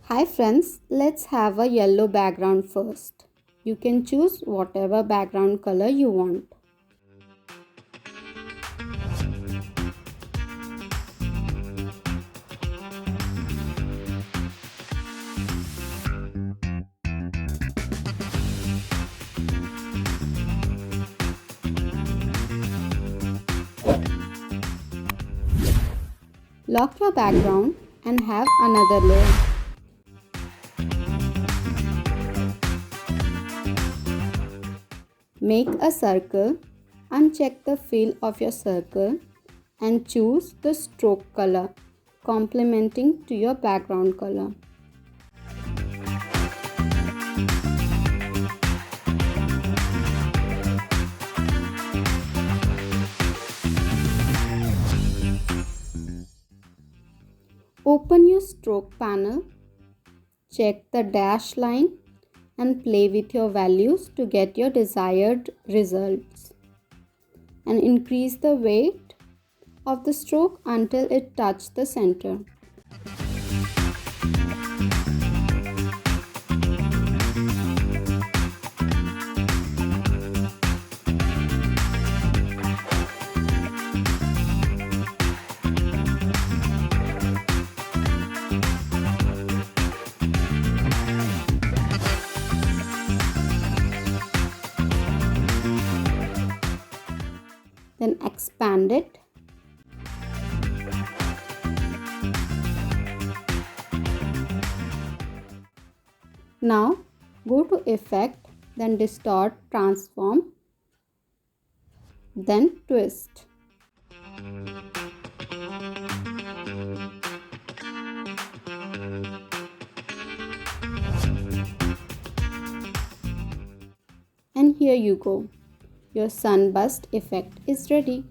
Hi friends, let's have a yellow background first. You can choose whatever background color you want. Lock your background and have another layer. Make a circle, uncheck the fill of your circle and choose the stroke color complementing to your background color. Open your stroke panel, check the dash line and play with your values to get your desired results. And increase the weight of the stroke until it touches the center. Then expand it. Now go to Effect, then Distort, Transform, then Twist. And here you go. Your sunburst effect is ready.